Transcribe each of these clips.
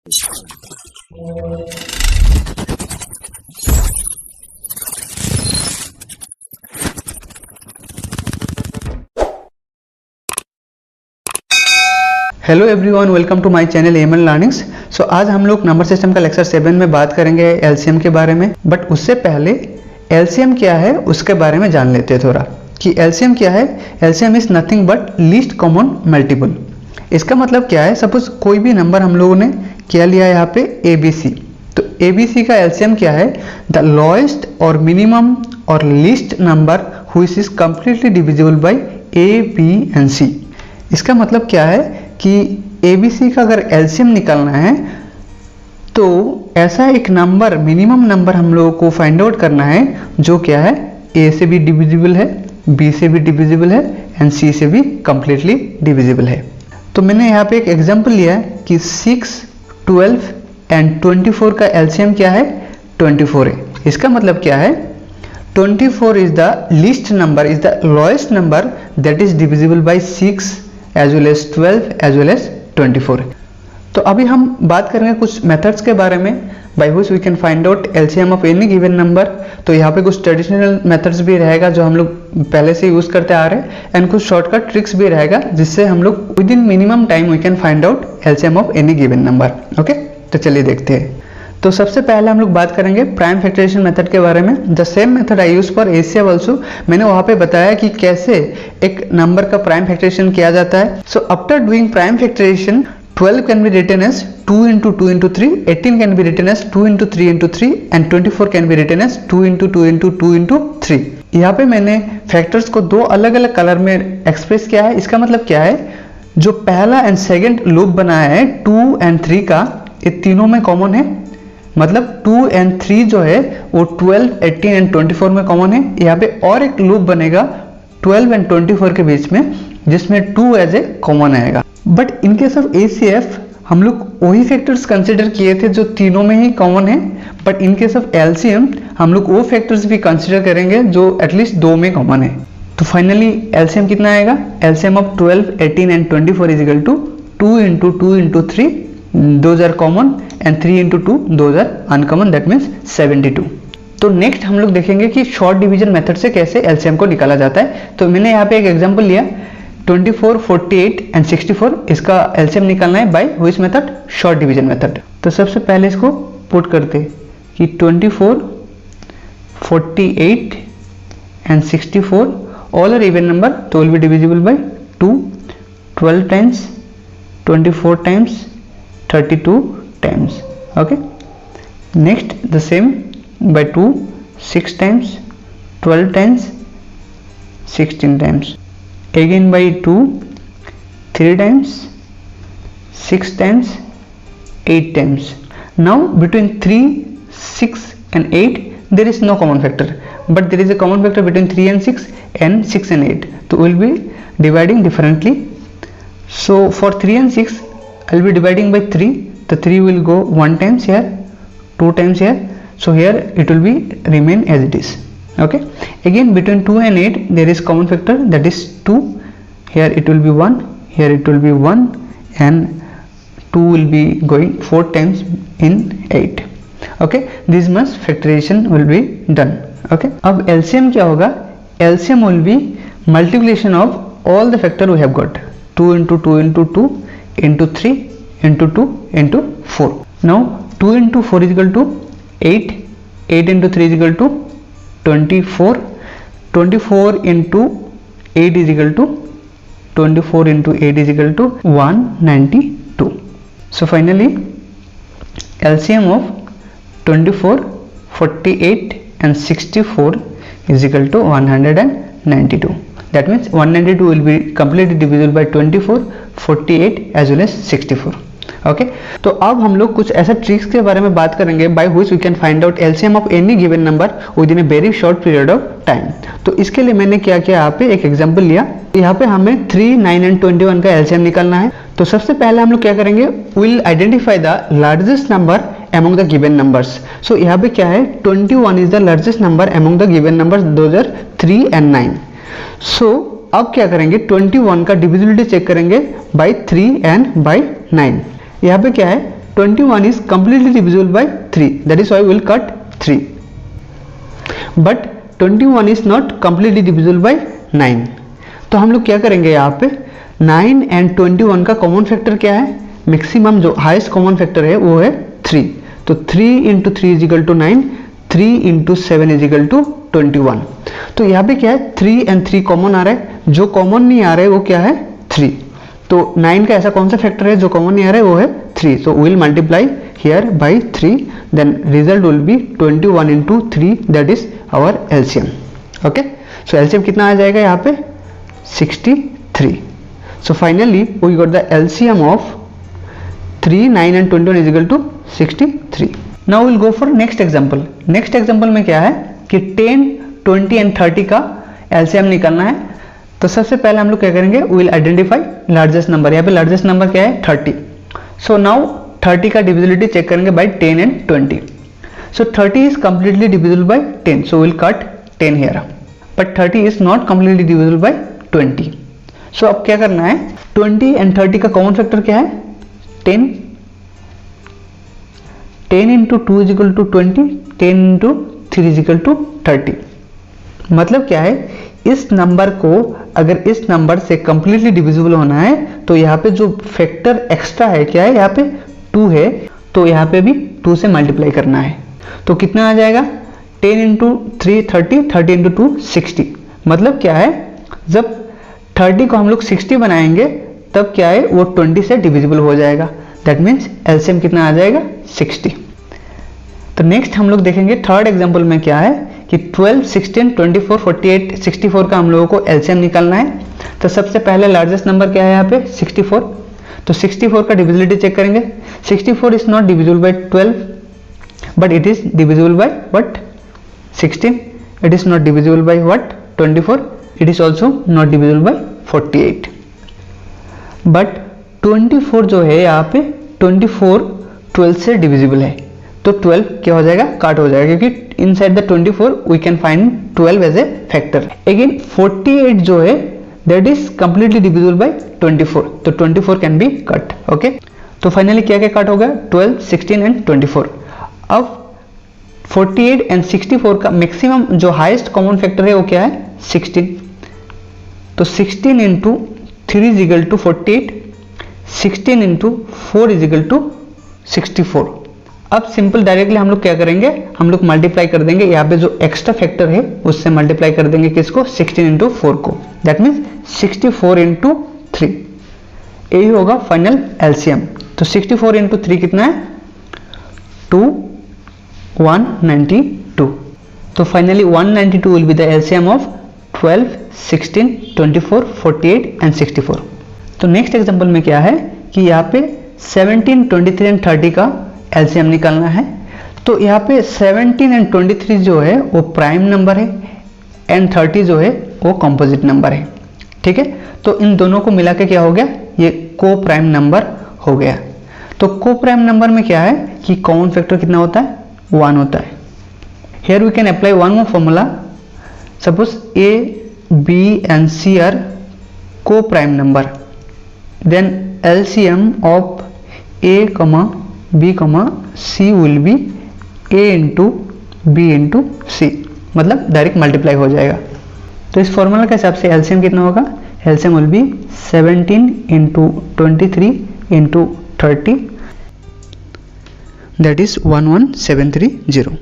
Hello everyone, welcome to my channel ML learnings. So आज हम लोग नंबर सिस्टम का लेक्चर 7 में बात करेंगे एलसीएम के बारे में। बट उससे पहले एलसीएम क्या है उसके बारे में जान लेते हैं थोड़ा कि एलसीएम क्या है। LCM is nothing but least common multiple. इसका मतलब क्या है, सपोज कोई भी नंबर हम लोगों ने क्या लिया यहाँ पे एबीसी, तो एबीसी का एलसीएम क्या है, द लोएस्ट और मिनिमम और least number which is completely divisible by A, B and C. इसका मतलब क्या है कि एबीसी का अगर एलसीएम निकालना है तो ऐसा एक नंबर, मिनिमम नंबर हम लोगों को फाइंड आउट करना है जो क्या है, ए से भी डिविजिबल है, बी से भी डिविजिबल है एंड सी से भी कंप्लीटली डिविजिबल है। तो मैंने यहाँ पे एक एग्जांपल लिया है कि 6, 12 एंड 24 का एलसीएम क्या है, 24 है। इसका मतलब क्या है, 24 is the least number, is the lowest number that is divisible by 6 as well as 12 as well as 24। तो अभी हम बात करेंगे कुछ मेथड्स के बारे में by which we can find out LCM of any given number। तो यहाँ पे कुछ ट्रेडिशनल मेथड्स भी रहेगा जो हम लोग पहले से यूज करते आ रहे हैं एंड कुछ शॉर्टकट ट्रिक्स भी रहेगा जिससे हम लोग within minimum time we can find out LCM of any given number. Okay, तो चलिए देखते हैं। तो सबसे पहले हम लोग बात करेंगे प्राइम फैक्टराइजेशन मेथड के बारे में। The same method I use for HCF also. मैंने वहां पे बताया कि कैसे एक नंबर का प्राइम फैक्टराइजेशन किया जाता है। So after doing prime factorization 12 can be written as 2 into 2 into 3, 18 can be written as 2 into 3 into 3 and 24 can be written as 2 into 2 into 2 into 3। यहाँ पे मैंने फैक्टर्स को दो अलग अलग कलर में एक्सप्रेस किया है। इसका मतलब क्या है, जो पहला एंड सेकेंड लूप बनाया है 2 एंड 3 का, ये तीनों में कॉमन है। मतलब 2 एंड 3 जो है वो 12, 18 एंड 24 में कॉमन है। यहाँ पे और एक लूप बनेगा 12 एंड 24 के बीच में जिसमें 2 एज ए कॉमन आएगा। But in case of ACF हम लोग वही फैक्टर्स कंसिडर किए थे जो तीनों में ही कॉमन है। But in case of LCM हम लोग वो फैक्टर्स भी कंसिडर करेंगे जो एटलीस्ट 2 में कॉमन है। तो फाइनली एलसीएम कितना आएगा, LCM of 12, 18 and 24 is equal to 2 into 2 into 3, those are common and 3 into 2 those are uncommon, that means 72। तो नेक्स्ट हम लोग देखेंगे कि शॉर्ट डिवीजन मेथड से कैसे एलसीएम को निकाला जाता है। तो मैंने यहाँ पे एक एग्जांपल लिया 24, 48 एंड 64। इसका एलसीएम निकालना है by which method, short division method. तो सबसे पहले इसको पुट करते कि 24, 48 and 64 all are even number, तो will be divisible by 2, 12 times, 24 times, 32 times। okay, next the same by 2, 6 times, 12 times, 16 times, again by 2, 3 times, 6 times, 8 times। now between 3, 6 and 8 there is no common factor, but there is a common factor between 3 and 6 and 6 and 8, so we will be dividing differently। so for 3 and 6 I will be dividing by 3, the 3 will go 1 times here, 2 times here, so here it will be remain as it is। okay, again between 2 and 8 there is common factor, that is 2, here it will be 1, here it will be 1 and 2 will be going 4 times in 8। okay, this much factorization will be done। okay, अब LCM क्या होगा, LCM will be multiplication of all the factor we have got, 2 into 2 into 2 into 3 into 2 into 4। now 2 into 4 is equal to 8, 8 into 3 is equal to 24, 24 into 8 is equal to 24 into 8 is equal to 192। so finally LCM of 24, 48 and 64 is equal to 192। that means 192 will be completely divisible by 24, 48 as well as 64। Okay, तो अब हम लोग कुछ ऐसा tricks के बारे में बात करेंगे by which we can find out LCM of any given number within a very short period of time. तो इसके लिए मैंने क्या किया, यहाँ पे एक एग्जांपल लिया। यहाँ पे हमें 3, 9 एंड 21 का एलसीएम निकालना है। तो सबसे पहले हम लोग क्या करेंगे, will identify the largest number among the given numbers। so यहाँ पे क्या है, 21 is the largest number among the given numbers, those are 3 and 9। so अब क्या करेंगे, 21 का डिविजिबिलिटी चेक करेंगे बाय 3 एंड बाय 9। यहाँ पे क्या है, 21 is completely divisible by 3, that is why we will cut 3. But 21 is not completely divisible by 9. तो हम लोग क्या करेंगे, यहाँ पे 9 एंड 21 का कॉमन फैक्टर क्या है, मैक्सिमम जो हाईएस्ट कॉमन फैक्टर है वो है 3. तो 3 into 3 is equal to 9, 3 into 7 is equal to 21. तो यहाँ पे क्या है, 3 एंड 3 कॉमन आ रहा है, जो कॉमन नहीं आ रहा है वो क्या है 3. तो 9 का ऐसा कौन सा फैक्टर है जो कॉमन नहीं आ रहा है, वो है 3. So will multiply here by 3, then result will be 21 into 3, that is our LCM. Okay, so LCM कितना आ जाएगा यहाँ पे 63. So finally we got the LCM of 3, 9 and 21 is equal to 63. Now will go for next example. Next example में क्या है कि 10, 20 and 30 का एलसीएम निकालना है. तो सबसे पहले हम लोग क्या करेंगे, विल आइडेंटिफाई लार्जेस्ट नंबर. यहाँ पे लार्जेस्ट नंबर क्या है 30. सो नाउ 30 का डिविजिबिलिटी चेक करेंगे by 10 and 20. So 30 is completely divisible by 10, so will cut 10 here. But 30 is not completely divisible by 20. सो अब क्या करना है, 20 एंड 30 का कॉमन फैक्टर क्या है 10. 10 into 2 is equal to 20, 10 into 3 is equal to 30. मतलब क्या है, इस नंबर को अगर इस नंबर से कंप्लीटली डिविजिबल होना है तो यहाँ पे जो फैक्टर एक्स्ट्रा है क्या है, यहाँ पे 2 है, तो यहाँ पे भी 2 से मल्टीप्लाई करना है. तो कितना आ जाएगा, 10 इंटू 3 30, 30 इंटू 2 60. मतलब क्या है, जब 30 को हम लोग 60 बनाएंगे तब क्या है वो 20 से डिविजिबल हो जाएगा. दैट मीन्स एलसीएम कितना आ जाएगा 60. तो नेक्स्ट हम लोग देखेंगे थर्ड एग्जांपल में क्या है कि 12, 16, 24, 48, 64 का हम लोगों को एलसीएम निकालना है. तो सबसे पहले लार्जेस्ट नंबर क्या है यहाँ पे 64. तो 64 का डिविजिबिलिटी चेक करेंगे. 64 is not divisible by 12, but it is divisible by what 16. It is not divisible by what 24. It is also not divisible by 48. But 24 जो है यहाँ पे 24 12 से डिविजिबल है, तो 12 क्या हो जाएगा, काट हो जाएगा, क्योंकि inside the 24 we can find 12 as a factor. Again 48 जो है that is completely divisible by 24, तो 24 कैन बी कट. ओके, तो फाइनली क्या क्या कट हो गया 12, 16 एंड 24. अब 48 एंड 64 का मैक्सिमम जो हाईएस्ट कॉमन फैक्टर है वो क्या है 16. तो 16 into 3 is equal to 48, 16 into 4 is equal to 64. अब सिंपल डायरेक्टली हम लोग क्या करेंगे, हम लोग मल्टीप्लाई कर देंगे यहाँ पे जो एक्स्ट्रा फैक्टर है उससे मल्टीप्लाई कर देंगे किसको 16 इंटू 4 को. दैट मीन्स 64 इंटू 3, यही होगा फाइनल एलसीएम. तो 64 इंटू 3 कितना है 192. तो finally 192 will be the LCM of 12, 16, 24, 48 and 64. तो नेक्स्ट एग्जांपल में क्या है कि यहाँ पे 17, 23 एंड 30 का एलसीएम निकालना है. तो यहाँ पे 17 एंड 23 जो है वो प्राइम नंबर है एंड 30 जो है वो कंपोजिट नंबर है. ठीक है, तो इन दोनों को मिला के क्या हो गया, ये को प्राइम नंबर हो गया. तो को प्राइम नंबर में क्या है कि कॉमन फैक्टर कितना होता है 1 होता है. Here we can apply one more formula. Suppose A, B and C are co prime number, then LCM of A, B, C will be A into B into C, मतलब direct multiply हो जाएगा. तो इस formula के हिसाब से LCM कितना होगा, LCM will be 17 into 23 into 30, that is 11730.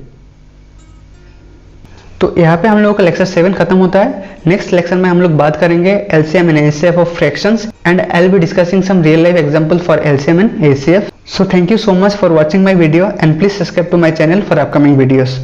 तो यहाँ पे हम लोगों का लेक्चर 7 खत्म होता है. नेक्स्ट लेक्चर में हम लोग बात करेंगे LCM and HCF of fractions, and I will be discussing some real life example for LCM and HCF. So thank you so much for watching my video, and please subscribe to my channel for upcoming videos.